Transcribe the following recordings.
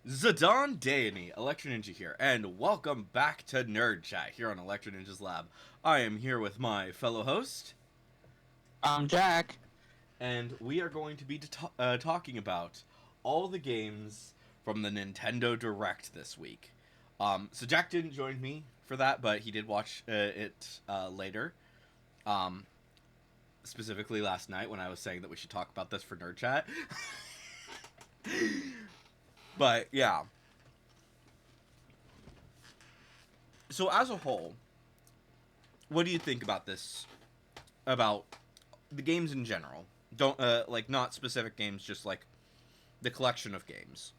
Zidane Deity, Electro Ninja here, and welcome back to Nerd Chat here on Electro Ninja's Lab. I am here with my fellow host, I'm Jack. and we are going to be talking about all the games from the Nintendo Direct this week. So Jack didn't join me for that, but he did watch it later. Um, Specifically last night when I was saying that we should talk about this for Nerd Chat. But yeah, so as a whole, what do you think about this? About the games in general. Don't like not specific games, just like the collection of games.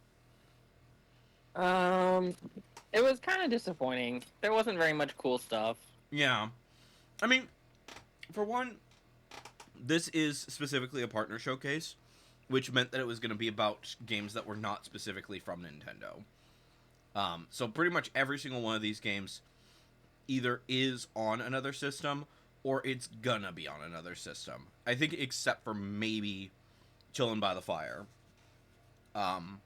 Um, it was kind of disappointing. There wasn't very much cool stuff. Yeah, I mean, for one, this is specifically a partner showcase, which meant that it was going to be about games that were not specifically from Nintendo. So pretty much every single one of these games either is on another system or it's gonna be on another system. I think except for maybe Chillin' by the Fire. Um,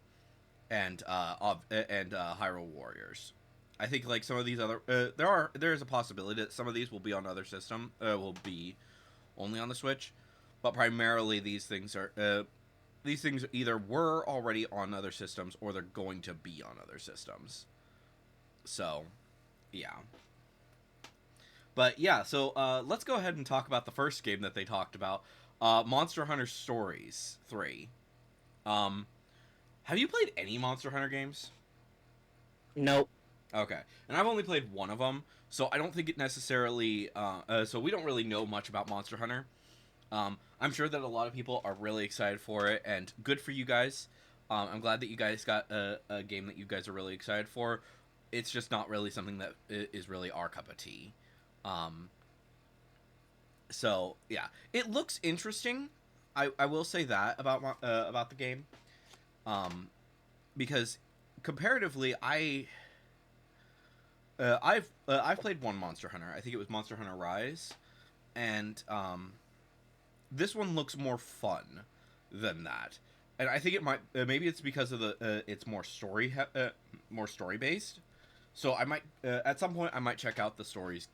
and Hyrule Warriors. I think like some of these other there is a possibility that some of these will be on other system will be only on the Switch, but primarily these things either were already on other systems or they're going to be on other systems. So, yeah. But yeah, so let's go ahead and talk about the first game that they talked about, Monster Hunter Stories 3. Um, have you played any Monster Hunter games? Nope. Okay, and I've only played one of them, so I don't think it necessarily. So we don't really know much about Monster Hunter. I'm sure that a lot of people are really excited for it, and good for you guys. I'm glad that you guys got a game that you guys are really excited for. It's just not really something that is really our cup of tea. Um, so yeah, it looks interesting. I will say that about the game, um, because comparatively, I've played one Monster Hunter. I think it was Monster Hunter Rise, and this one looks more fun than that. And I think it might maybe it's because of the it's more story based. So I might at some point I might check out the stories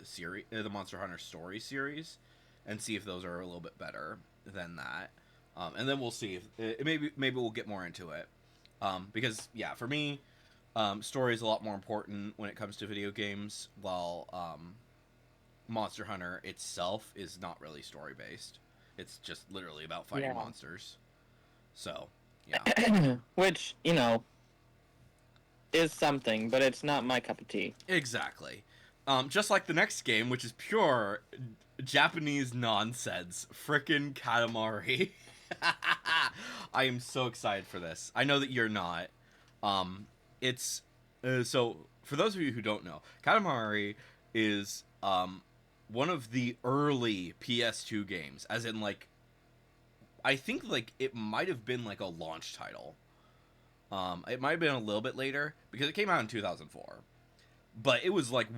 series, the Monster Hunter story series, and see if those are a little bit better than that. And then we'll see if maybe we'll get more into it. Because yeah, for me, story is a lot more important when it comes to video games, while Monster Hunter itself is not really story based. It's just literally about fighting Yeah. monsters. So, yeah. Which, you know, is something, but it's not my cup of tea. Exactly. Just like the next game, which is pure Japanese nonsense. Frickin' Katamari. I am so excited for this. I know that you're not. Um, it's so for those of you who don't know, Katamari is one of the early PS2 games, as in like I think like it might have been like a launch title. It might have been a little bit later because it came out in 2004, but it was like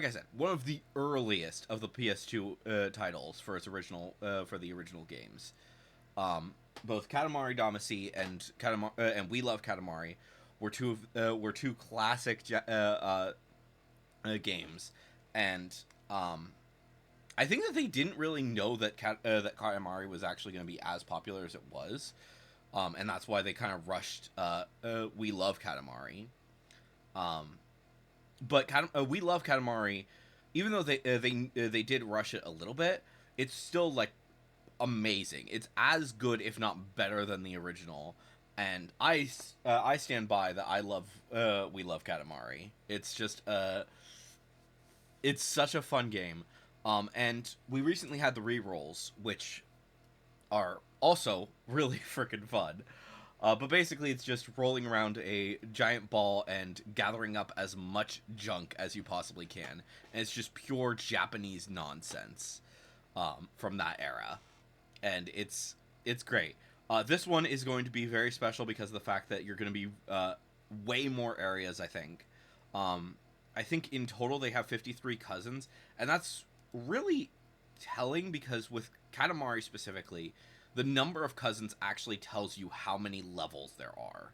I said, one of the earliest of the PS2 titles for its original for the original games. Both Katamari Damacy and We Love Katamari were two classic games, and I think that they didn't really know that Katamari was actually going to be as popular as it was, and that's why they kind of rushed We Love Katamari. Um, but We Love Katamari, even though they did rush it a little bit, it's still like amazing. It's as good, if not better, than the original. And I stand by that. I love We Love Katamari. It's just it's such a fun game. And we recently had the re-rolls, which are also really freaking fun. But basically, it's just rolling around a giant ball and gathering up as much junk as you possibly can. And it's just pure Japanese nonsense from that era. And it's great. This one is going to be very special because of the fact that you're going to be way more areas, I think. Um, I think in total they have 53 cousins, and that's really telling because with Katamari specifically, the number of cousins actually tells you how many levels there are.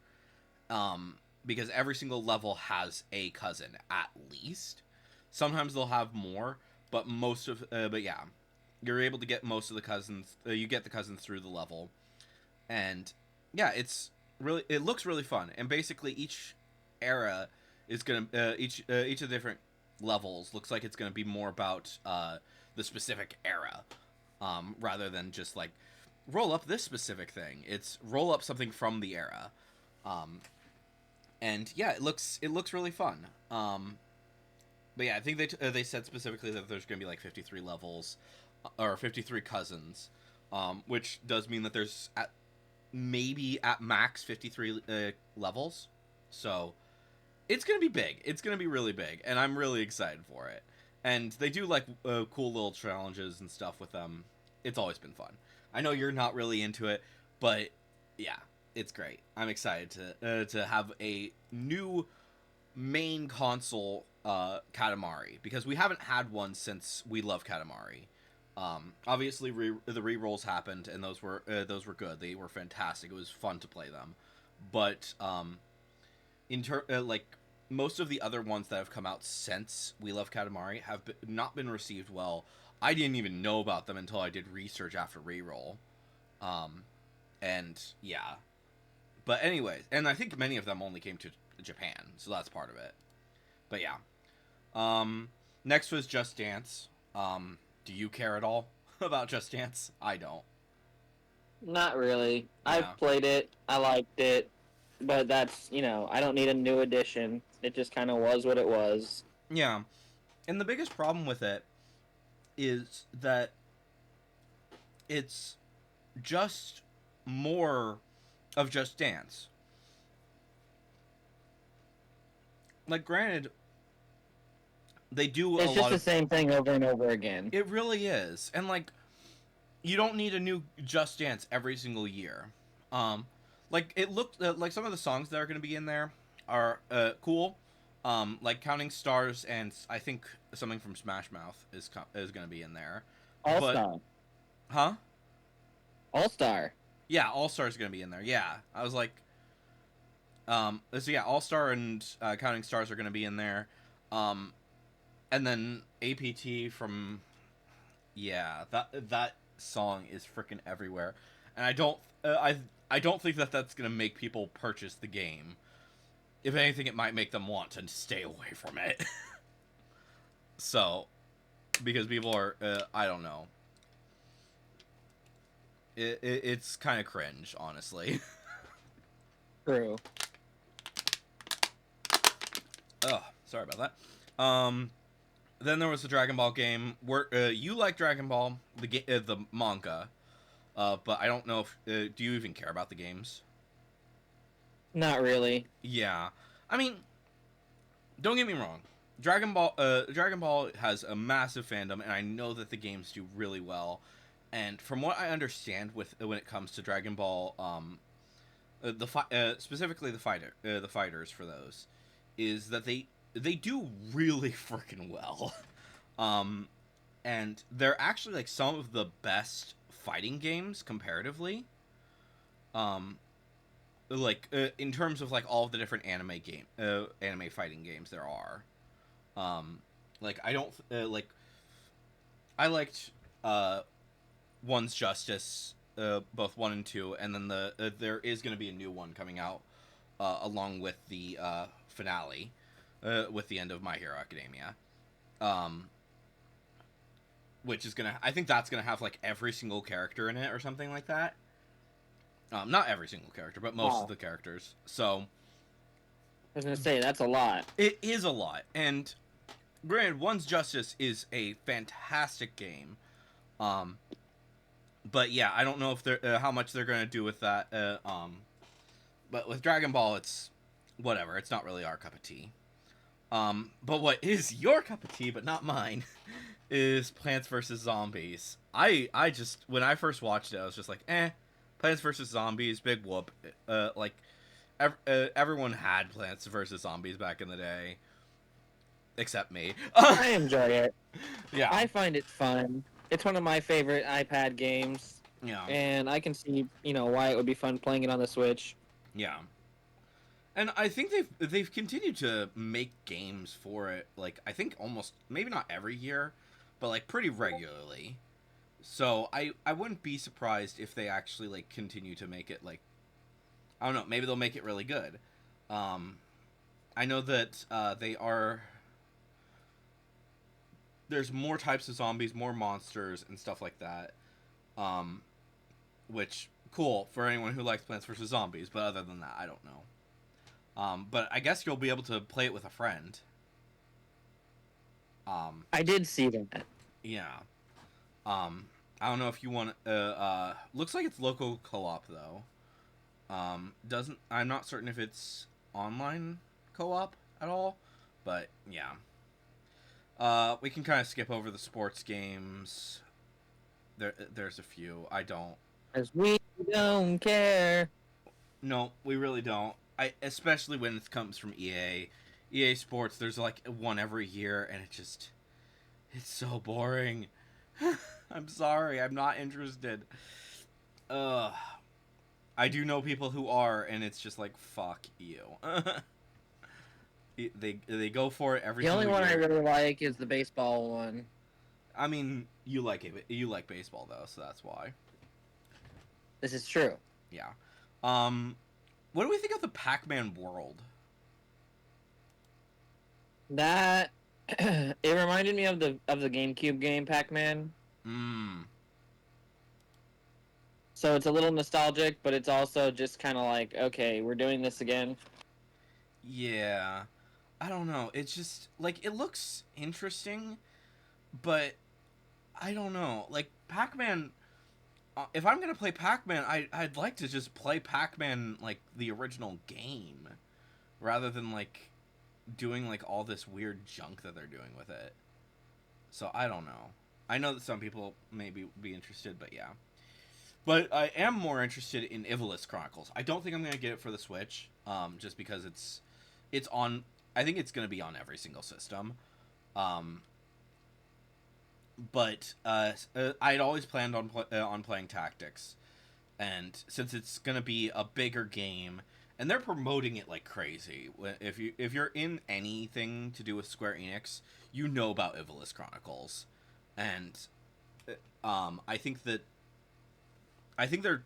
because every single level has a cousin at least. Sometimes they'll have more, but but yeah, you're able to get most of the cousins. You get the cousins through the level, and yeah, it looks really fun. And basically, each era is gonna each of the different levels looks like it's gonna be more about the specific era, rather than just like roll up this specific thing. It's roll up something from the era. And yeah, it looks really fun. But yeah, I think they said specifically that there's gonna be like 53 levels, or 53 cousins, which does mean that there's maybe at max 53 levels. So it's gonna be big. It's gonna be really big, and I'm really excited for it. And they do like cool little challenges and stuff with them. It's always been fun. I know you're not really into it, but yeah, it's great. I'm excited to have a new main console Katamari, because we haven't had one since We Love Katamari. Obviously, the re-rolls happened, and those were good. They were fantastic. It was fun to play them, but like most of the other ones that have come out since We Love Katamari have not been received well. I didn't even know about them until I did research after re-roll, and yeah. But anyways, and I think many of them only came to Japan, so that's part of it. But yeah. Next was Just Dance. Do you care at all about Just Dance? I don't. Not really. Yeah. I've played it. I liked it. But that's, I don't need a new edition. It just kind of was what it was. Yeah. And the biggest problem with it is that it's just more of Just Dance. Like, granted, they do It's just the same thing over and over again. It really is. And, like, you don't need a new Just Dance every single year. Like, it looked like some of the songs that are going to be in there are cool. Like Counting Stars, and I think something from Smash Mouth is going to be in there. All-Star. Huh? All-Star. Yeah, All-Star is going to be in there. Yeah. I was like, so yeah, All-Star and Counting Stars are going to be in there. And then APT from, yeah, that song is freaking everywhere. And I don't think that that's going to make people purchase the game. If anything, it might make them want to stay away from it. So, because people are, I don't know. It's kind of cringe, honestly. True. Oh, sorry about that. Then there was the Dragon Ball game. Where you like Dragon Ball, the manga, but I don't know if do you even care about the games? Not really. Yeah, I mean, don't get me wrong. Dragon Ball has a massive fandom, and I know that the games do really well. And from what I understand, when it comes to Dragon Ball, specifically the fighters for those, is that they do really freaking well. And they're actually like some of the best fighting games comparatively. Like in terms of like all of the different anime fighting games there are. Like I don't like. I liked One's Justice, both 1 and 2, and then there is going to be a new one coming out along with the finale, with the end of My Hero Academia, which is I think that's gonna have like every single character in it or something like that. Not every single character, but most of the characters. So I was gonna say that's a lot. It is a lot, and granted, One's Justice is a fantastic game. But yeah, I don't know if they're how much they're gonna do with that. But with Dragon Ball, it's whatever. It's not really our cup of tea. But what is your cup of tea, but not mine, is Plants vs. Zombies. I just, when I first watched it, I was just like, Plants vs. Zombies, big whoop. Like, everyone had Plants vs. Zombies back in the day. Except me. I enjoy it. Yeah. I find it fun. It's one of my favorite iPad games. Yeah. And I can see, why it would be fun playing it on the Switch. Yeah. And I think they've continued to make games for it. Like I think almost maybe not every year, but like pretty regularly. So I wouldn't be surprised if they actually like continue to make it like I don't know, maybe they'll make it really good. Um, I know that they are there's more types of zombies, more monsters and stuff like that. Um, which cool for anyone who likes Plants vs Zombies, but other than that, I don't know. But I guess you'll be able to play it with a friend. Um, I did see that. yeah. I don't know if you want. Looks like it's local co-op though. Doesn't I'm not certain if it's online co-op at all, but yeah. We can kind of skip over the sports games. There's a few. I don't. Cause we don't care. No, we really don't. I especially when it comes from EA. EA Sports. There's like one every year, and it's so boring. I'm sorry. I'm not interested. Ugh. I do know people who are, and it's just like fuck you. They go for it every The only single one I year. really like is the baseball one. I mean, you like it. You like baseball though, so that's why. This is true. Yeah. What do we think of the Pac-Man world? That it reminded me of the GameCube game Pac-Man. Mmm. So it's a little nostalgic, but it's also just kind of like, okay, we're doing this again. Yeah. I don't know. It's just like it looks interesting, but I don't know. Like Pac-Man. If I'm gonna play Pac-Man, I'd like to just play Pac-Man like the original game, rather than like doing like all this weird junk that they're doing with it. So I don't know. I know that some people maybe be interested, but yeah. But I am more interested in Ivalice Chronicles. I don't think I'm gonna get it for the Switch, just because it's on. I think it's gonna be on every single system. Um, but I'd always planned on playing Tactics, and since it's gonna be a bigger game, and they're promoting it like crazy. If you're in anything to do with Square Enix, you know about Ivalice Chronicles, and I think that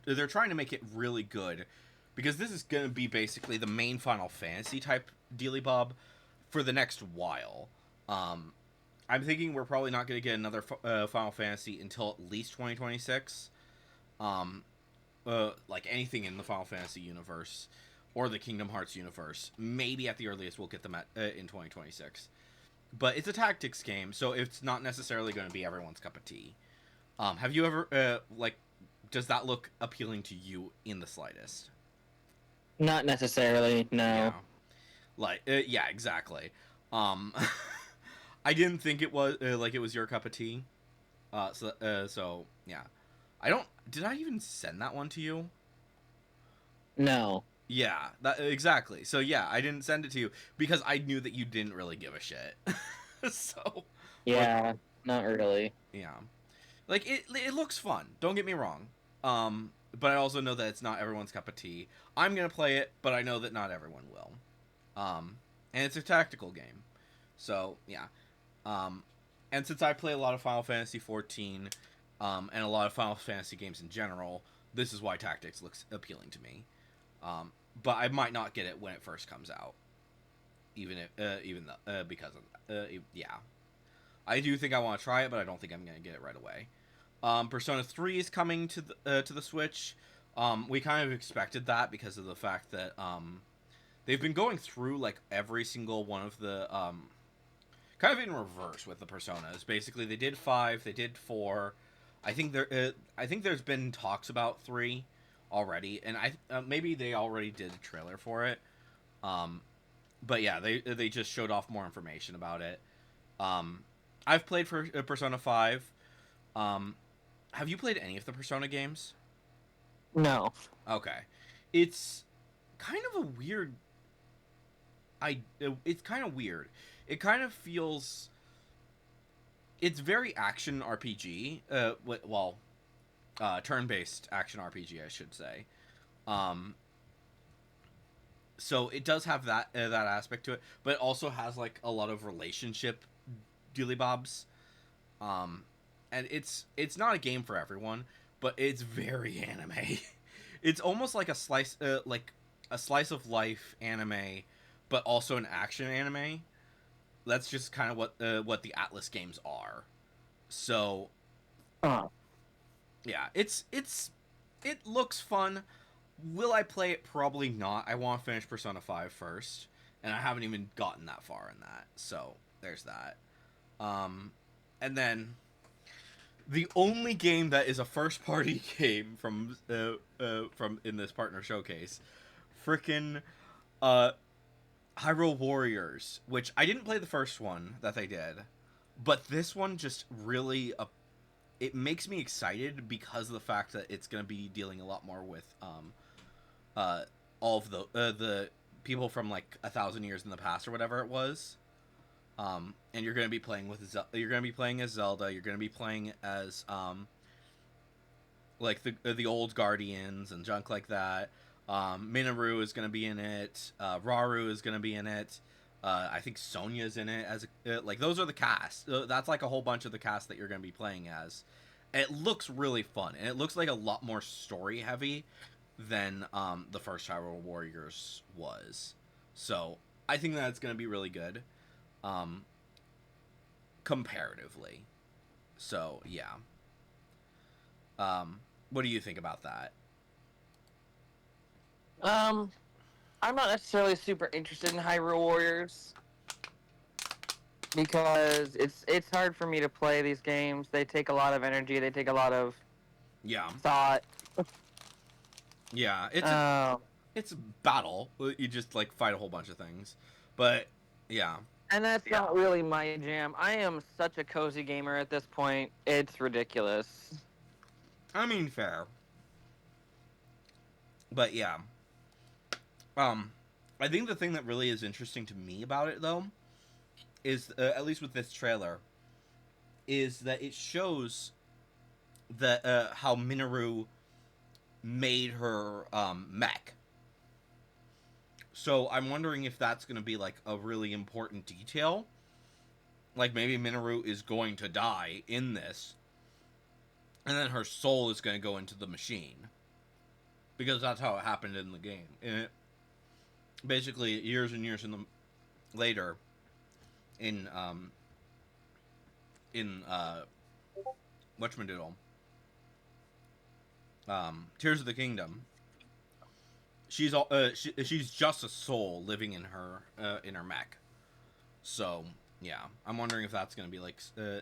they're trying to make it really good, because this is gonna be basically the main Final Fantasy type dealy bob for the next while. I'm thinking we're probably not going to get another Final Fantasy until at least 2026. Like anything in the Final Fantasy universe or the Kingdom Hearts universe, maybe at the earliest we'll get them in 2026. But it's a tactics game, so it's not necessarily going to be everyone's cup of tea. Have you ever like? Does that look appealing to you in the slightest? Not necessarily, no. Yeah. Like yeah, exactly. Um, I didn't think it was like it was your cup of tea. So yeah, I don't. Did I even send that one to you? No. Yeah, that exactly. So yeah, I didn't send it to you because I knew that you didn't really give a shit. So Yeah, not really. yeah, like it looks fun. Don't get me wrong. But I also know that it's not everyone's cup of tea. I'm gonna play it, but I know that not everyone will. And it's a tactical game, so yeah. And since I play a lot of Final Fantasy 14, and a lot of Final Fantasy games in general, this is why Tactics looks appealing to me. But I might not get it when it first comes out, because of that. Yeah, I do think I want to try it, but I don't think I'm gonna get it right away. Persona 3 is coming to the Switch. We kind of expected that because of the fact that they've been going through like every single one of the kind of in reverse with the Personas. Basically, they did 5, they did 4. I think there's been talks about 3 already, and maybe they already did a trailer for it. But yeah, they just showed off more information about it. I've played for Persona 5. Have you played any of the Persona games? No. Okay, it's kind of a weird. It's kind of weird. It kind of feels. It's very action RPG. Turn-based action RPG, I should say. Um, So it does have that aspect to it, but it also has like a lot of relationship dealy bobs. Um, and it's not a game for everyone, but it's very anime. It's almost like a slice of life anime, but also an action anime. That's just kind of what the Atlas games are. So Uh, yeah, it looks fun. Will I play it? Probably not. I want to finish Persona 5 first, and I haven't even gotten that far in that. So there's that. Um, and then the only game that is a first party game from in this partner showcase, freaking uh Hyrule Warriors, which I didn't play the first one that they did, but this one just really it makes me excited because of the fact that it's going to be dealing a lot more with uh all of the people from like 1,000 years in the past or whatever it was. And you're going to be playing you're going to be playing as Zelda. You're going to be playing as like the old Guardians and junk like that. Minoru is going to be in it. Raru is going to be in it. I think Sonya's in it as like those are the cast. That's like a whole bunch of the cast that you're going to be playing as. And it looks really fun, and it looks like a lot more story heavy than the first Hyrule Warriors was. So I think that's going to be really good, um, comparatively. So yeah. What do you think about that? Um, I'm not necessarily super interested in Hyrule Warriors because it's hard for me to play these games. They take a lot of energy. They take a lot of Yeah, thought. yeah. Um, It's a battle. You just like fight a whole bunch of things, but yeah, and that's not really my jam. I am such a cozy gamer at this point. It's ridiculous. I mean fair. But yeah, um, I think the thing that really is interesting to me about it though is at least with this trailer is that it shows that how Minoru made her mech. So I'm wondering if that's going to be like a really important detail. Like maybe Minoru is going to die in this, and then her soul is going to go into the machine, because that's how it happened in the game. And it, basically, years and years later, in whatchamadiddle, Tears of the Kingdom, she's just a soul living in her mech. So yeah, I'm wondering if that's going to be like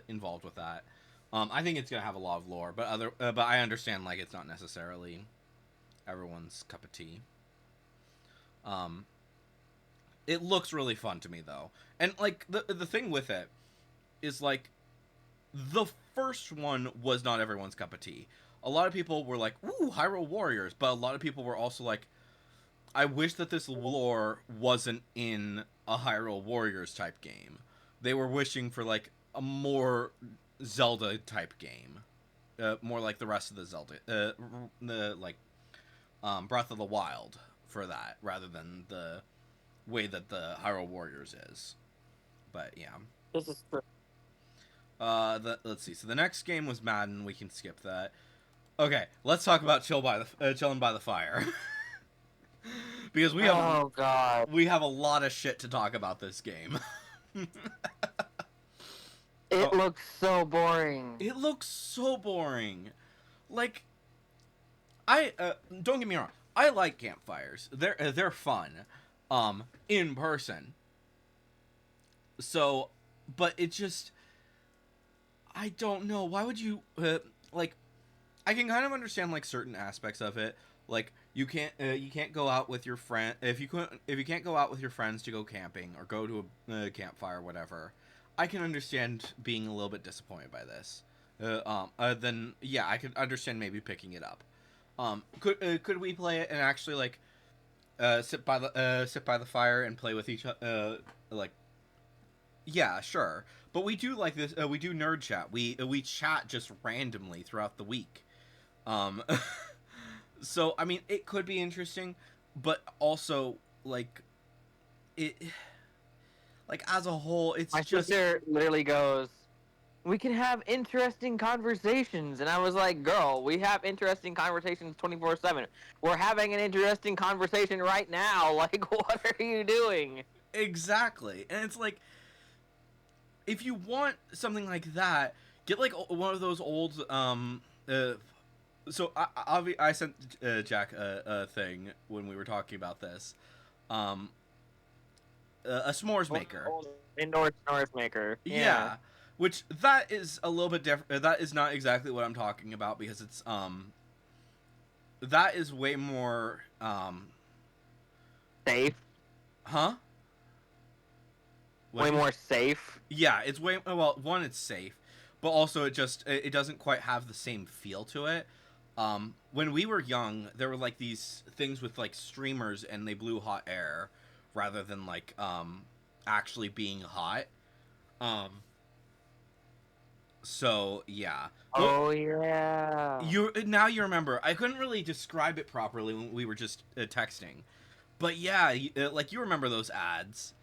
involved with that. I think it's going to have a lot of lore, but I understand like it's not necessarily everyone's cup of tea. Um, it looks really fun to me though, and like the thing with it is like the first one was not everyone's cup of tea. A lot of people were like, "Ooh, Hyrule Warriors," but a lot of people were also like, "I wish that this lore wasn't in a Hyrule Warriors type game." They were wishing for like a more Zelda type game, more like the rest of the Zelda, the like Breath of the Wild for that, rather than the way that the Hyrule Warriors is. But yeah. This is true. Let's see. So the next game was Madden. We can skip that. Okay, let's talk about chilling by the fire. Because Oh god. we have a lot of shit to talk about this game. It Oh. looks so boring. It looks so boring. Like I don't get me wrong. I like campfires. They're fun in person. So, but it just I don't know. Why would you like I can kind of understand like certain aspects of it. Like you can't go out with your friend if you can't go out with your friends to go camping or go to a campfire or whatever. I can understand being a little bit disappointed by this. Then yeah, I could understand maybe picking it up. Could we play it and actually like sit by the fire and play with each like yeah, sure. But we do like this. We do nerd chat. We chat just randomly throughout the week. Um, so I mean, it could be interesting, but also like it, like as a whole, it's My just sister literally goes, "We can have interesting conversations," and I was like, "Girl, we have interesting conversations 24/7. We're having an interesting conversation right now. Like, what are you doing?" exactly, and it's like if you want something like that, get like one of those old so I sent Jack a thing when we were talking about this, um, a s'mores maker. Old indoor s'mores maker. Yeah. Yeah, which that is a little bit different. That is not exactly what I'm talking about because it's that is way more Safe. huh? Way more safe. Yeah, it's way well. One, it's safe, but also it doesn't quite have the same feel to it. When we were young, there were like these things with like streamers and they blew hot air rather than like actually being hot. Um, so yeah. Oh yeah. You remember. I couldn't really describe it properly when we were just texting, but yeah, like you remember those ads.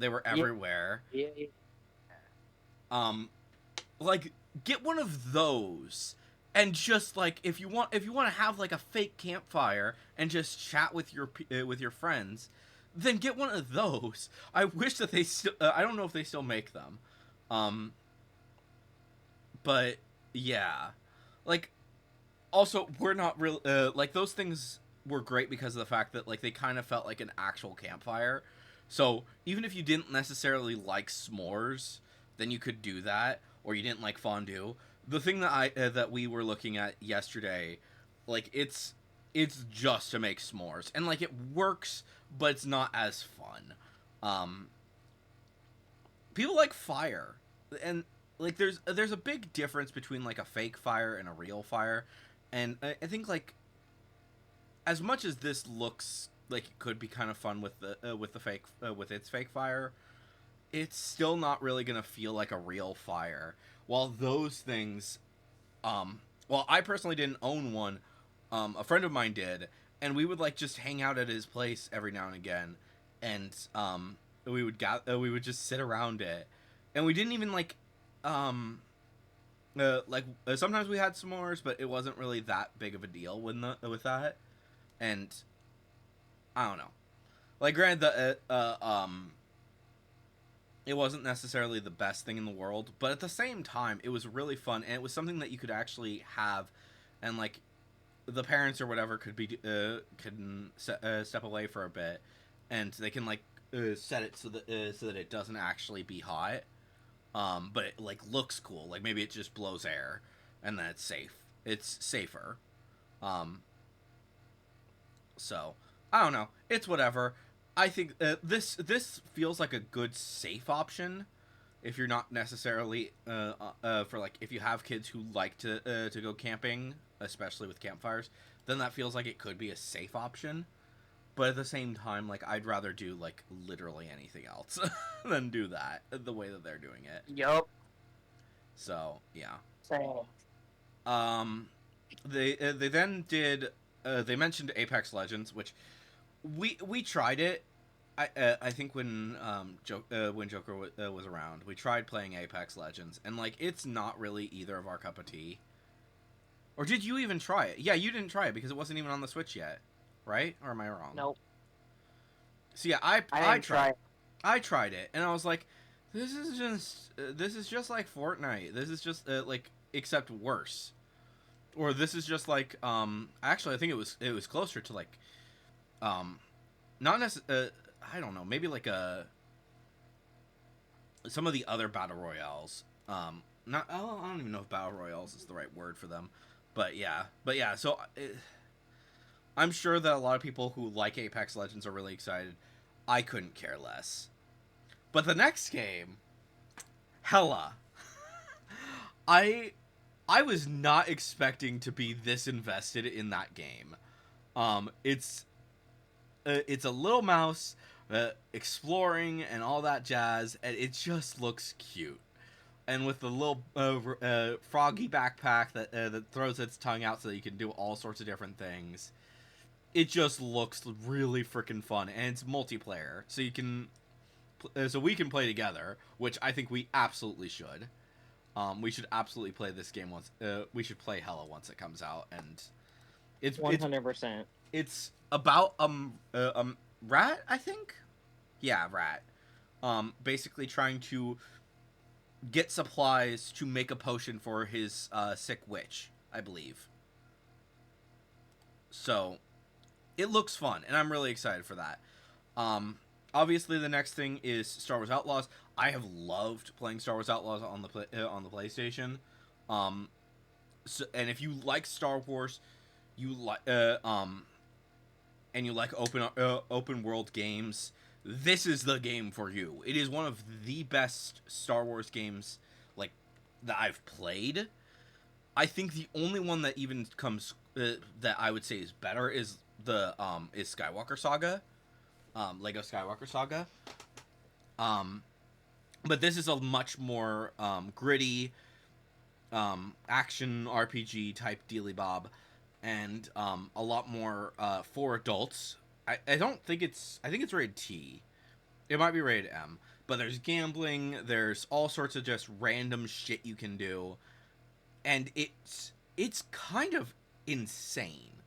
They were everywhere. Yeah. Um, like get one of those and just like if you want to have like a fake campfire and just chat with your friends, then get one of those. I wish that they still I don't know if they still make them. But yeah. Like also we're not real like those things were great because of the fact that like they kind of felt like an actual campfire. So, even if you didn't necessarily like s'mores, then you could do that, or you didn't like fondue. The thing that we were looking at yesterday, like it's just to make s'mores, and like it works, but it's not as fun. Um, People like fire, and like there's a big difference between like a fake fire and a real fire, and I think like as much as this looks like it could be kind of fun with the fake with its fake fire, it's still not really gonna feel like a real fire. While those things, well, I personally didn't own one. A friend of mine did, and we would like just hang out at his place every now and again, and we would just sit around it, and we didn't even sometimes we had s'mores, but it wasn't really that big of a deal with that, and I don't know. Like, granted, it wasn't necessarily the best thing in the world, but at the same time, it was really fun, and it was something that you could actually have, and like, the parents or whatever could be step away for a bit, and they can like set it so that it doesn't actually be hot, but it like looks cool. Like maybe it just blows air, and then it's safe. It's safer. So I don't know. It's whatever. I think this feels like a good safe option if you're not necessarily for like if you have kids who like to go camping, especially with campfires, then that feels like it could be a safe option. But at the same time, like I'd rather do like literally anything else than do that the way that they're doing it. Yup. So yeah. Same. They then did they mentioned Apex Legends, which we tried it. I think when Joker was around, we tried playing Apex Legends, and like it's not really either of our cup of tea. Or did you even try it? Yeah, you didn't try it because it wasn't even on the Switch yet, right? Or am I wrong? Nope. So yeah, I didn't tried. I tried it, and I was like, this is just like Fortnite. This is just like except worse. Or this is just like actually I think it was closer to like not necessarily I don't know, maybe like some of the other battle royales. Not I don't even know if battle royales is the right word for them, but yeah. So I'm sure that a lot of people who like Apex Legends are really excited. I couldn't care less. But the next game, Hella, I was not expecting to be this invested in that game. It's a little mouse exploring and all that jazz, and it just looks cute. And with the little froggy backpack that throws its tongue out so that you can do all sorts of different things, it just looks really freaking fun, and it's multiplayer, so you can, so we can play together, which I think we absolutely should. We should absolutely play this game once. We should play Hella once it comes out, and it's 100%. it's about rat, I think. Yeah, rat. Basically trying to get supplies to make a potion for his sick witch, I believe. So it looks fun, and I'm really excited for that. Obviously, the next thing is Star Wars Outlaws. I have loved playing Star Wars Outlaws on the PlayStation. So, and if you like Star Wars, you like and you like open world games, this is the game for you. It is one of the best Star Wars games like that I've played. I think the only one that even comes that I would say is better is the is Skywalker Saga, Lego Skywalker Saga. But this is a much more gritty action RPG type dealy bob, and a lot more for adults. I don't think it's, I think it's rated T. It might be rated M. But there's gambling, there's all sorts of just random shit you can do, and it's kind of insane.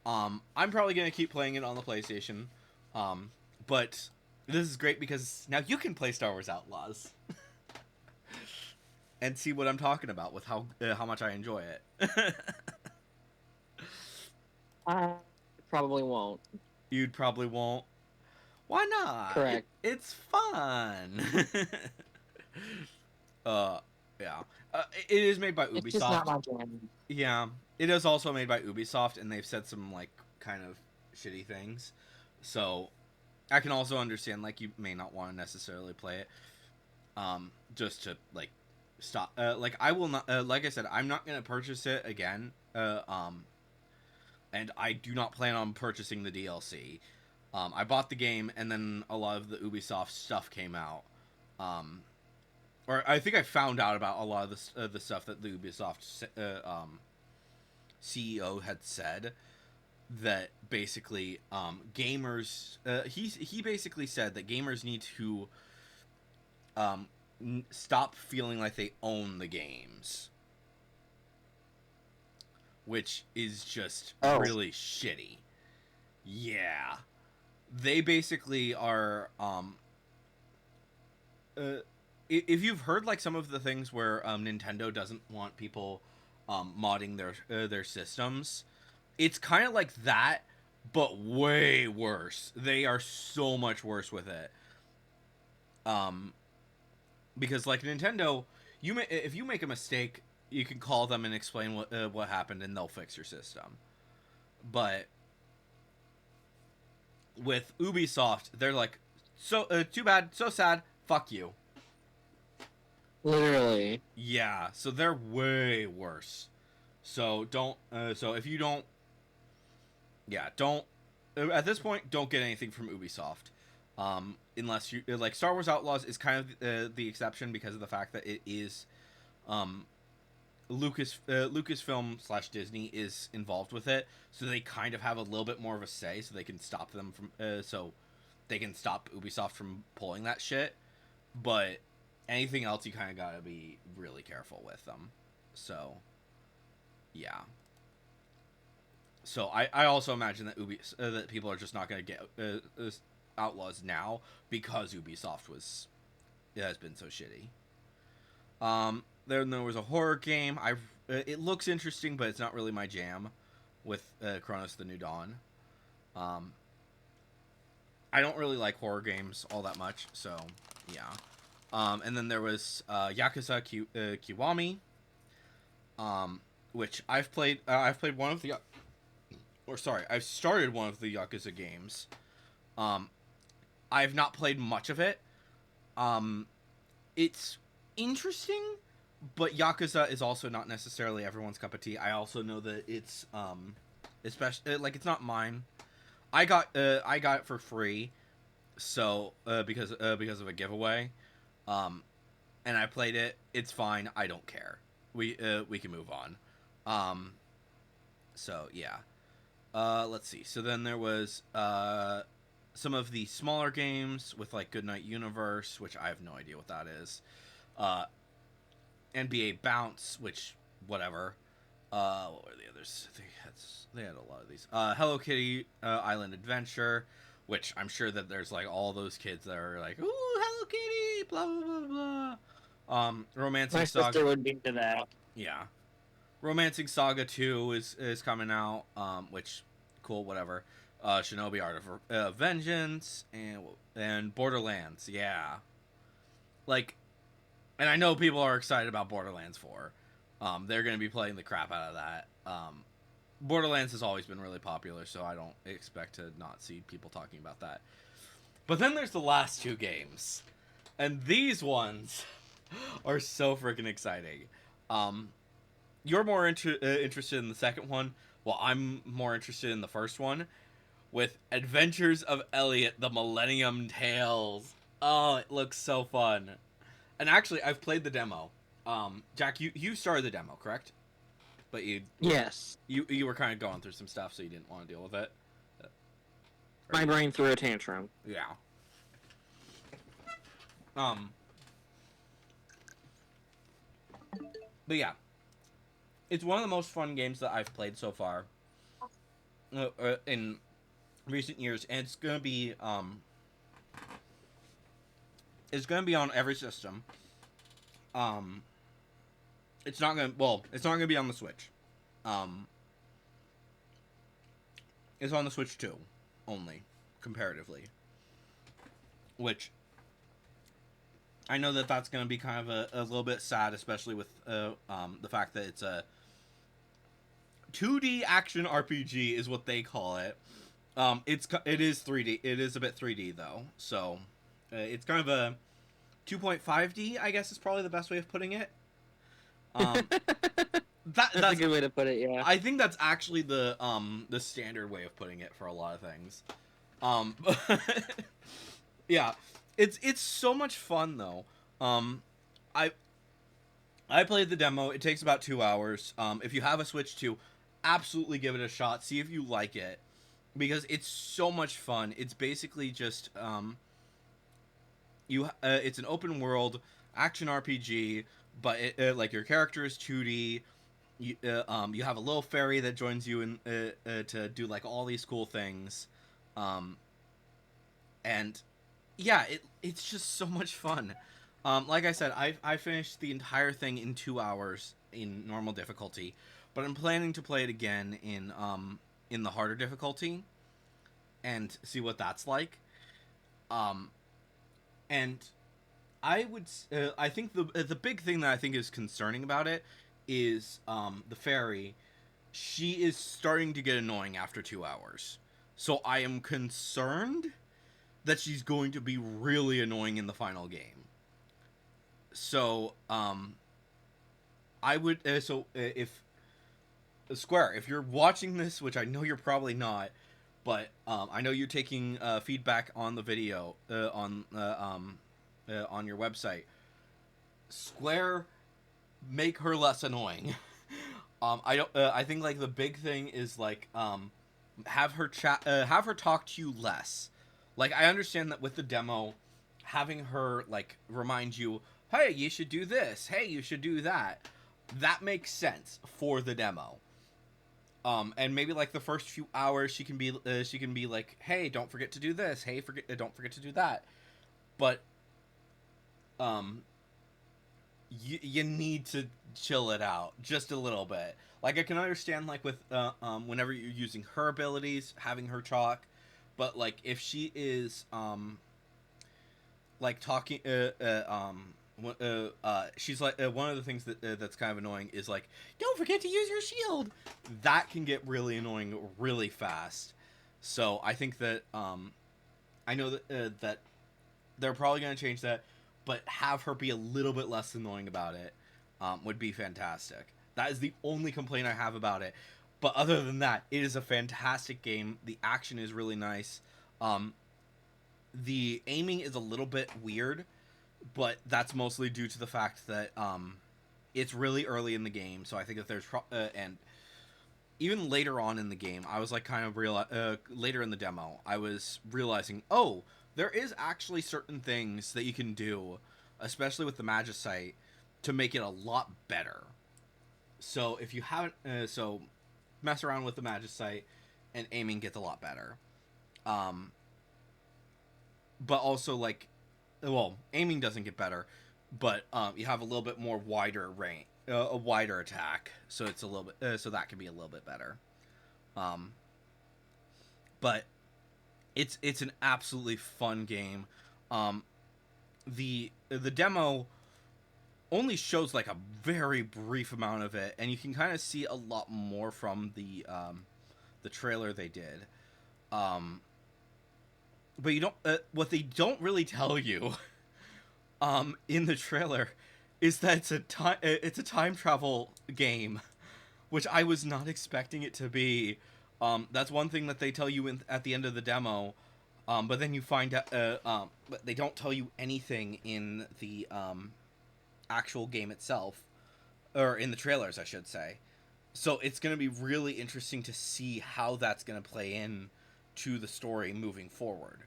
I'm probably gonna keep playing it on the PlayStation, but this is great because now you can play Star Wars Outlaws and see what I'm talking about with how much I enjoy it. I probably won't. You'd probably won't. Why not? Correct. It's fun. Yeah. It is made by Ubisoft. It's just not my jam. Yeah, it is also made by Ubisoft, and they've said some like kind of shitty things. So I can also understand like you may not want to necessarily play it, just to like stop. Like I will not. Like I said, I'm not gonna purchase it again. And I do not plan on purchasing the DLC. I bought the game, and then a lot of the Ubisoft stuff came out. Or I think I found out about a lot of the stuff that the Ubisoft CEO had said. That basically, gamers. He basically said that gamers need to stop feeling like they own the games, which is just really shitty. Yeah. They basically are, if you've heard like some of the things where Nintendo doesn't want people modding their systems, it's kind of like that, but way worse. They are so much worse with it. Because like Nintendo, if you make a mistake, you can call them and explain what happened, and they'll fix your system. But with Ubisoft, they're like, so too bad, so sad, fuck you. Literally. Yeah, so they're way worse. So don't. So if you don't, yeah, don't. At this point, don't get anything from Ubisoft, unless you like. Star Wars Outlaws is kind of the exception because of the fact that it is, Lucasfilm / Disney is involved with it, so they kind of have a little bit more of a say, so they can stop them from. So they can stop Ubisoft from pulling that shit, but anything else you kind of gotta be really careful with them. So, yeah. So I also imagine that that people are just not gonna get Outlaws now because Ubisoft has been so shitty. Then there was a horror game. It looks interesting, but it's not really my jam. With Chronos: The New Dawn. I don't really like horror games all that much, so yeah. And then there was Yakuza Kiwami, which I've played. I've played one of the, I've started one of the Yakuza games. I've not played much of it. It's interesting, but Yakuza is also not necessarily everyone's cup of tea. I also know that it's especially like it's not mine. I got it for free, so because of a giveaway, and I played it. It's fine. I don't care. We can move on. So yeah. Let's see. So then there was some of the smaller games with like Goodnight Universe, which I have no idea what that is. NBA Bounce, which whatever. What were the others? They had a lot of these. Hello Kitty Island Adventure, which I'm sure that there's like all those kids that are like, ooh, Hello Kitty, blah blah blah blah. Romancing My Saga. sister would be into that. Yeah. Romancing Saga 2 is coming out, which cool, whatever. Shinobi Art of Vengeance and Borderlands, yeah. Like, and I know people are excited about Borderlands 4. They're going to be playing the crap out of that. Borderlands has always been really popular, so I don't expect to not see people talking about that. But then there's the last two games. And these ones are so freaking exciting. You're more interested in the second one. Well, I'm more interested in the first one. With Adventures of Elliot, the Millennium Tales. Oh, it looks so fun. And actually, I've played the demo. Jack, you started the demo, correct? But Yes. you were kind of going through some stuff, so you didn't want to deal with it. My brain threw a tantrum. Yeah. But yeah, it's one of the most fun games that I've played so far in recent years, and it's gonna be on every system. It's not gonna be on the Switch. It's on the Switch too, only comparatively, which I know that that's going to be kind of a little bit sad, especially with the fact that it's a 2D action RPG is what they call it. It is 3D. It is a bit 3D though, so it's kind of a 2.5D, I guess is probably the best way of putting it. That's a good way to put it. Yeah. I think that's actually the standard way of putting it for a lot of things. Yeah, it's so much fun though. I played the demo. It takes about 2 hours. If you have a Switch 2, absolutely give it a shot. See if you like it, because it's so much fun. It's basically just it's an open world action RPG, but like your character is 2D. You have a little fairy that joins you in to do like all these cool things, and yeah, it's just so much fun. Like I said, I finished the entire thing in 2 hours in normal difficulty, but I'm planning to play it again in the harder difficulty, and see what that's like. And I think the big thing that I think is concerning about it is the fairy. She is starting to get annoying after 2 hours, so I am concerned that she's going to be really annoying in the final game. So I would if Square, if you're watching this, which I know you're probably not, but I know you're taking feedback on the video on your website. Square, make her less annoying. I think like the big thing is like have her talk to you less. Like, I understand that with the demo, having her like remind you, hey, you should do this, hey, you should do that, that makes sense for the demo. And maybe like the first few hours she can be like, hey, don't forget to do this, hey, don't forget to do that. But you need to chill it out just a little bit. Like, I can understand like with whenever you're using her abilities, having her talk, but like if she is like talking she's like one of the things that's kind of annoying is like, don't forget to use your shield. That can get really annoying really fast. So I think that I know that that they're probably going to change that, but have her be a little bit less annoying about it would be fantastic. That is the only complaint I have about it. But other than that, it is a fantastic game. The action is really nice. The aiming is a little bit weird, but that's mostly due to the fact that it's really early in the game. So I think that there's and even later on in the game, I was like kind of later in the demo, I was realizing, oh, there is actually certain things that you can do, especially with the Magicite, to make it a lot better. So if you haven't, so mess around with the Magicite, and aiming gets a lot better. But also like, well, aiming doesn't get better, but you have a little bit more wider range, a wider attack, so it's a little bit, so that can be a little bit better. But it's an absolutely fun game. The demo only shows like a very brief amount of it, and you can kind of see a lot more from the trailer they did. But you don't. What they don't really tell you, in the trailer, is that it's a time travel game, which I was not expecting it to be. That's one thing that they tell you at the end of the demo, but then you find out. But they don't tell you anything in the actual game itself, or in the trailers, I should say. So it's going to be really interesting to see how that's going to play in to the story moving forward.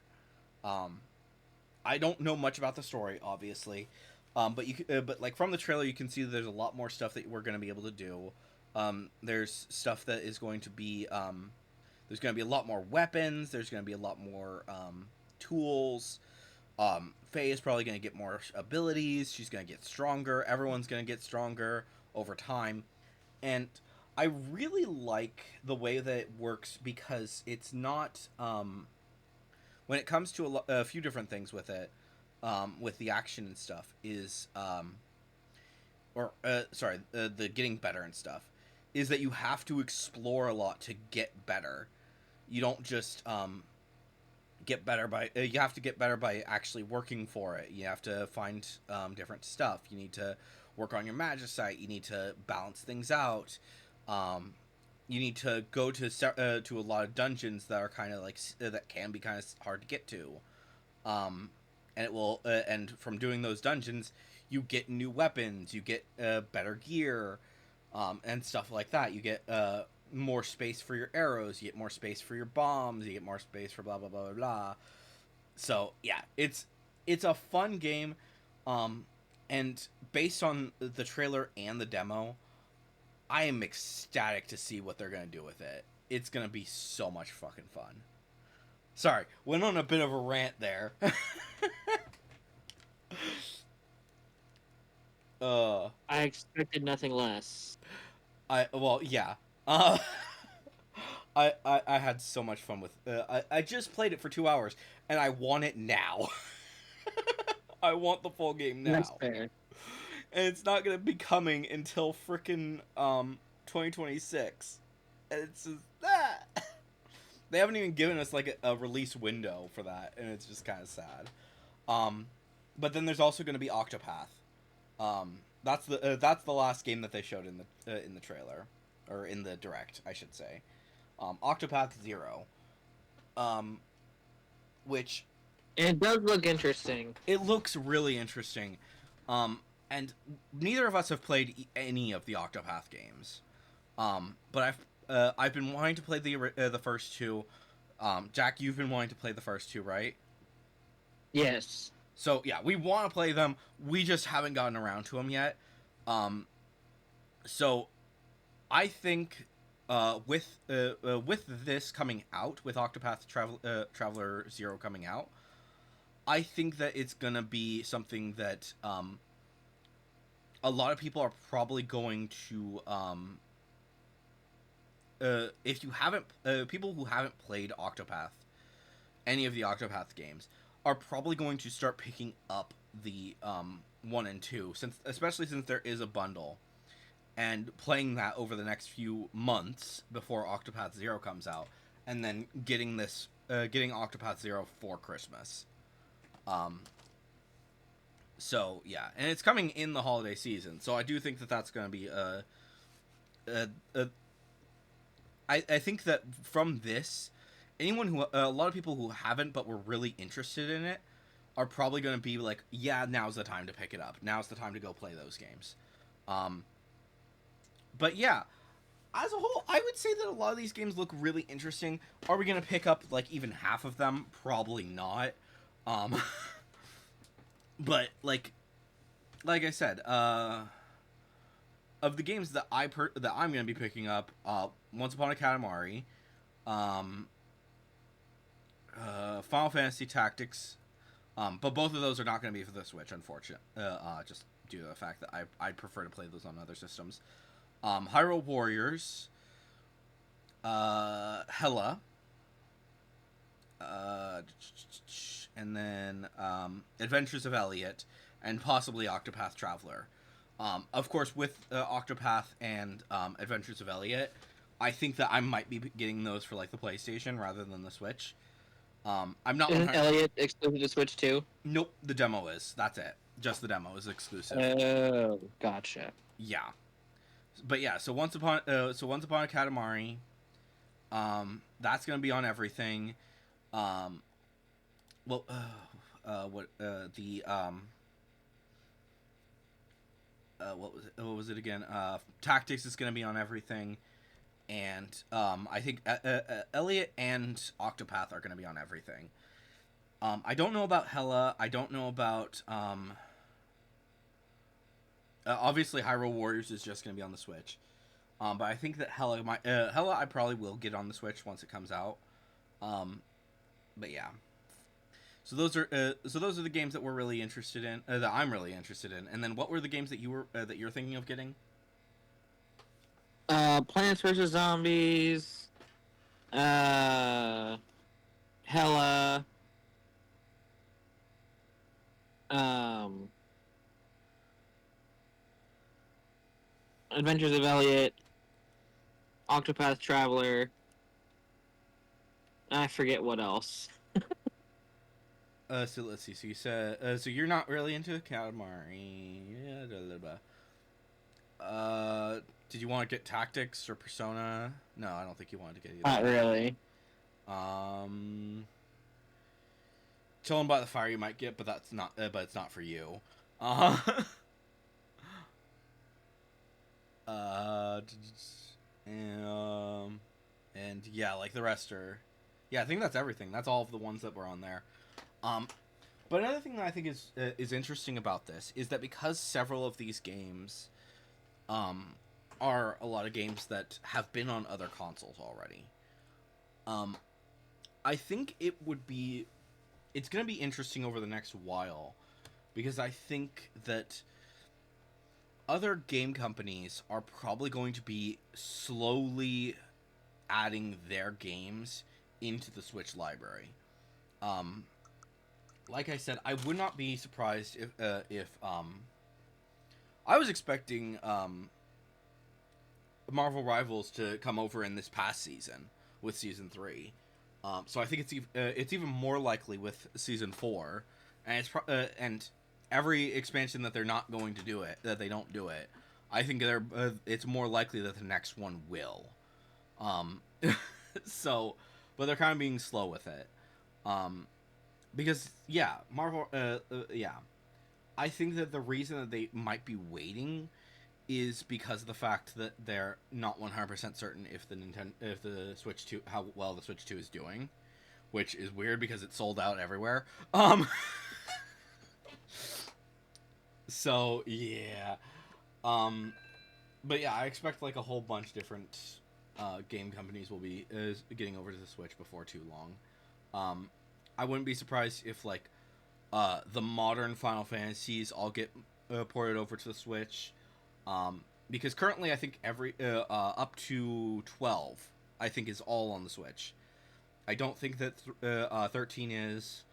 I don't know much about the story, obviously, but like from the trailer, you can see that there's a lot more stuff that we're going to be able to do. There's stuff that is going to be there's going to be a lot more weapons. There's going to be a lot more tools. Faye is probably going to get more abilities. She's going to get stronger. Everyone's going to get stronger over time, and I really like the way that it works because it's not when it comes to a few different things with it, with the action and stuff is the getting better and stuff is that you have to explore a lot to get better. You don't just get better by you have to get better by actually working for it. You have to find different stuff. You need to work on your Magicite. You need to balance things out. You need to go to a lot of dungeons that are kind of like that can be kind of hard to get to, and it will and from doing those dungeons, you get new weapons, you get better gear, and stuff like that. You get more space for your arrows, you get more space for your bombs, you get more space for blah blah blah blah blah. So yeah, it's a fun game, and based on the trailer and the demo, I am ecstatic to see what they're gonna do with it. It's gonna be so much fucking fun. Sorry, went on a bit of a rant there. I expected nothing less. Yeah. I had so much fun with. I just played it for 2 hours, and I want it now. I want the full game now. That's fair. And it's not gonna be coming until frickin' 2026. And it's just that. They haven't even given us like a release window for that, and it's just kind of sad. But then there's also gonna be Octopath. That's the last game that they showed in the trailer, or in the direct, I should say. Octopath Zero. Which It does look interesting. it looks really interesting. And neither of us have played any of the Octopath games. But I've been wanting to play the first two. Jack, you've been wanting to play the first two, right? Yes. So yeah, we want to play them. We just haven't gotten around to them yet. So I think with this coming out, with Octopath Traveler Zero coming out, I think that it's gonna be something that a lot of people are probably going to if you haven't people who haven't played Octopath, any of the Octopath games, are probably going to start picking up the 1 and 2, especially since there is a bundle, and playing that over the next few months before Octopath Zero comes out, and then getting Octopath Zero for Christmas. So yeah, and it's coming in the holiday season, so I do think that that's going to be I think that from this, anyone who a lot of people who haven't but were really interested in it are probably going to be like, yeah, now's the time to pick it up. Now's the time to go play those games. But yeah, as a whole, I would say that a lot of these games look really interesting. Are we gonna pick up like even half of them? Probably not. Um, but like I said, of the games that that I'm gonna be picking up, Once Upon a Katamari, um, Final Fantasy Tactics, but both of those are not gonna be for the Switch, unfortunately. Just due to the fact that I'd prefer to play those on other systems. Hyrule Warriors, Hella, and then Adventures of Elliot, and possibly Octopath Traveler. Of course, with Octopath and Adventures of Elliot, I think that I might be getting those for like the PlayStation rather than the Switch. I'm not. Isn't Elliot exclusive to Switch too? Nope, the demo is. That's it. Just the demo is exclusive. Oh, gotcha. Yeah, but yeah. So Once Upon a Katamari, that's gonna be on everything. Well, what was it again? Tactics is gonna be on everything, and I think Elliot and Octopath are gonna be on everything. I don't know about Hella. I don't know about obviously Hyrule Warriors is just gonna be on the Switch. But I think that Hella I probably will get on the Switch once it comes out. But yeah. So those are the games that we're really interested in, that I'm really interested in. And then what were the games that you're thinking of getting? Plants vs Zombies, Hella, Adventures of Elliot, Octopath Traveler. I forget what else. So let's see. So you said so you're not really into Katamari. Yeah, did you want to get Tactics or Persona? No, I don't think you wanted to get either. Not really. Chilling by the Fire you might get, but that's not. But it's not for you. And yeah, like the rest are. Yeah, I think that's everything. That's all of the ones that were on there. But another thing that I think is interesting about this is that because several of these games, are a lot of games that have been on other consoles already. I think it's gonna be interesting over the next while, because I think that other game companies are probably going to be slowly adding their games into the Switch library. Like I said, I would not be surprised if I was expecting Marvel Rivals to come over in this past season with Season 3. So I think it's even more likely with Season 4, and and every expansion that they're not going to do it, that they don't do it, I think it's more likely that the next one will. So, but they're kind of being slow with it. Because yeah, Marvel. Yeah, I think that the reason that they might be waiting is because of the fact that they're not 100% certain if the Switch 2, how well the Switch 2 is doing, which is weird because it's sold out everywhere. So yeah, but yeah, I expect like a whole bunch of different game companies will be getting over to the Switch before too long. I wouldn't be surprised if like the modern Final Fantasies all get ported over to the Switch. Because currently I think every up to 12 I think is all on the Switch. I don't think that 13 is.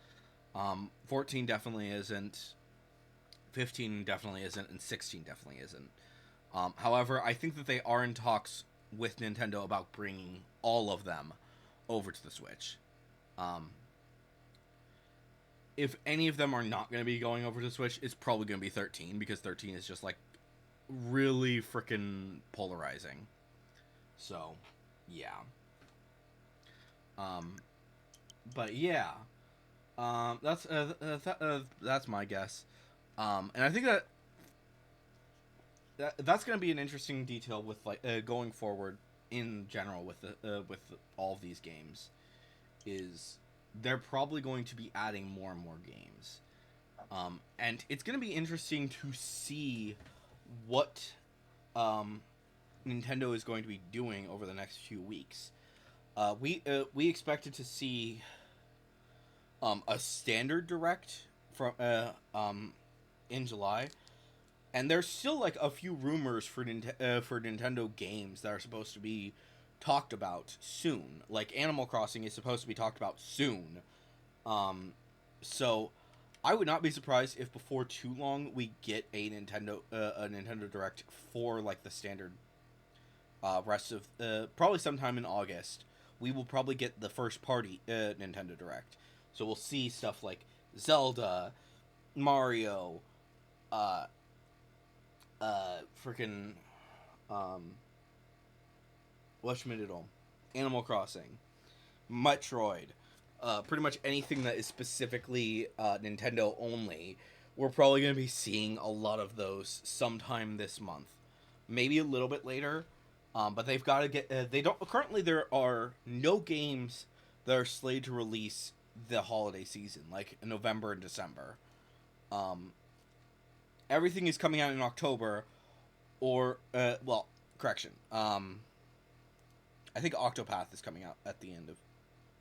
14 definitely isn't. 15 definitely isn't, and 16 definitely isn't. However, I think that they are in talks with Nintendo about bringing all of them over to the Switch. If any of them are not going to be going over to the Switch, it's probably going to be 13, because 13 is just like really freaking polarizing. So, yeah. But yeah, that's my guess. And I think that's going to be an interesting detail with like going forward in general with all of these games is they're probably going to be adding more and more games, and it's going to be interesting to see what Nintendo is going to be doing over the next few weeks. We expected to see a standard direct from in July, and there's still like a few rumors for Nintendo games that are supposed to be talked about soon. Like Animal Crossing is supposed to be talked about soon. So I would not be surprised if before too long we get a Nintendo Direct for like the standard rest of probably sometime in August. We will probably get the first party Nintendo Direct. So we'll see stuff like Zelda, Mario, freaking, whatchamadiddle, Animal Crossing, Metroid, pretty much anything that is specifically Nintendo only. We're probably going to be seeing a lot of those sometime this month. Maybe a little bit later, but they've got to get, they don't, currently there are no games that are slated to release the holiday season, like in November and December. Everything is coming out in October, or well, correction. I think Octopath is coming out at the end of,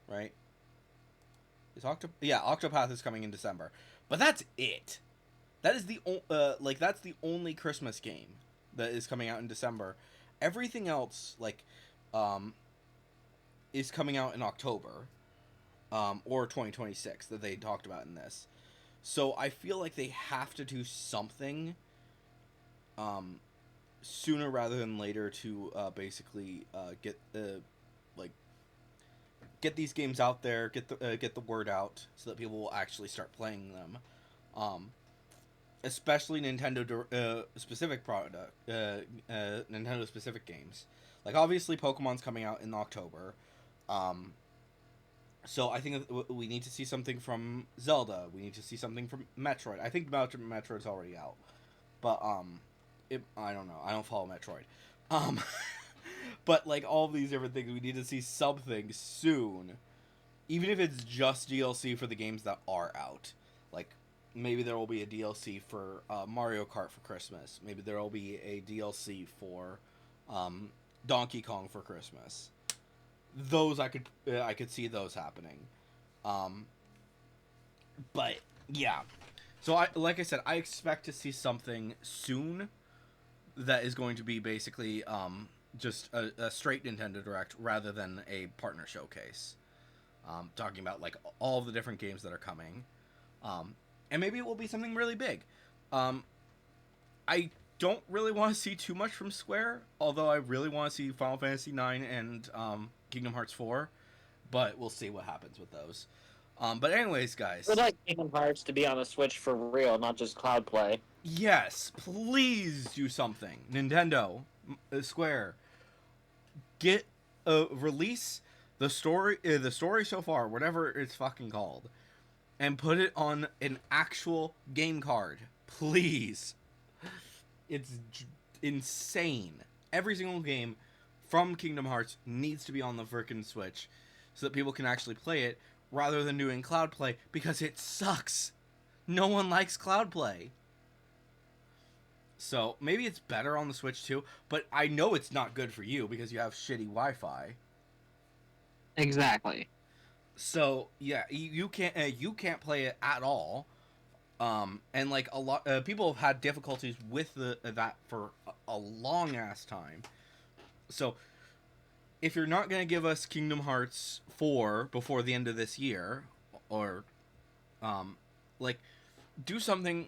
right? Octopath is coming in December, but that's it. That is the that's the only Christmas game that is coming out in December. Everything else is coming out in October. Or 2026 that they talked about in this. So I feel like they have to do something sooner rather than later to basically get these games out there, get the word out so that people will actually start playing them. Especially Nintendo specific Nintendo specific games. Like obviously Pokemon's coming out in October. So I think we need to see something from Zelda. We need to see something from Metroid. I think Metroid's already out, but I don't know. I don't follow Metroid. But like all these different things, we need to see something soon, even if it's just DLC for the games that are out. Like maybe there will be a DLC for Mario Kart for Christmas. Maybe there will be a DLC for Donkey Kong for Christmas. Those I could see those happening, but yeah. So like I said, I expect to see something soon that is going to be basically just a straight Nintendo Direct rather than a partner showcase. Talking about like all of the different games that are coming, and maybe it will be something really big. I don't really want to see too much from Square, although I really want to see Final Fantasy IX and Kingdom Hearts 4, but we'll see what happens with those. But anyways, guys. I'd like Kingdom Hearts to be on the Switch for real, not just cloud play. Yes, please do something. Nintendo, Square, get release the story so far, whatever it's fucking called, and put it on an actual game card, please. It's insane. Every single game from Kingdom Hearts needs to be on the frickin' Switch so that people can actually play it rather than doing cloud play, because it sucks. No one likes cloud play. So maybe it's better on the Switch too, but I know it's not good for you because you have shitty Wi-Fi. Exactly. So yeah, you can't play it at all. And like a lot people have had difficulties with that for a long ass time. So if you're not going to give us Kingdom Hearts 4 before the end of this year, or like do something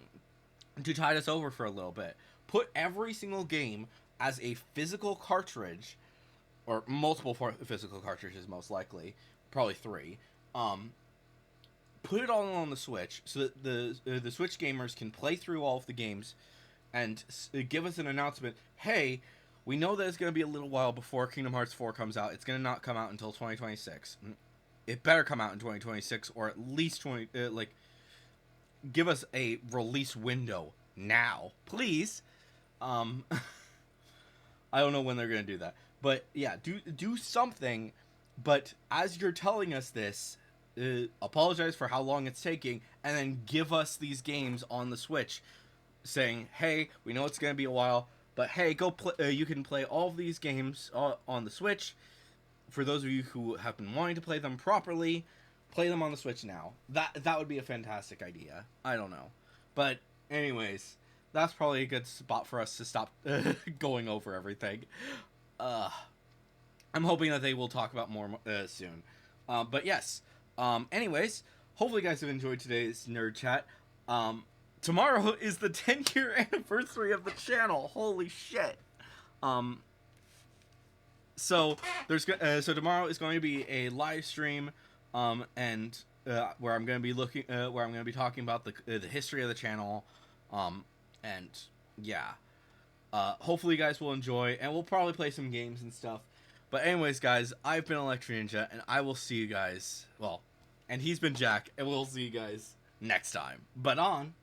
to tide us over for a little bit, put every single game as a physical cartridge, or multiple physical cartridges, most likely, probably 3. Put it all on the Switch so that the Switch gamers can play through all of the games and give us an announcement. Hey, we know that it's going to be a little while before Kingdom Hearts 4 comes out. It's going to not come out until 2026. It better come out in 2026, or at least give us a release window now, please. I don't know when they're going to do that, But yeah, do something. But as you're telling us this, apologize for how long it's taking, and then give us these games on the Switch, saying, "Hey, we know it's gonna be a while, but hey, go play. You can play all of these games on the Switch. For those of you who have been wanting to play them properly, play them on the Switch now. That would be a fantastic idea. I don't know, but anyways, that's probably a good spot for us to stop going over everything. I'm hoping that they will talk about more soon. But yes. Anyways, hopefully you guys have enjoyed today's Nerd Chat. Tomorrow is the 10-year anniversary of the channel. Holy shit. So so tomorrow is going to be a live stream, and where I'm going to be where I'm going to be talking about the history of the channel, and yeah. Hopefully you guys will enjoy, and we'll probably play some games and stuff. But anyways, guys, I've been Electric Ninja, and I will see you guys. Well, and he's been Jack, and we'll see you guys next time. But on.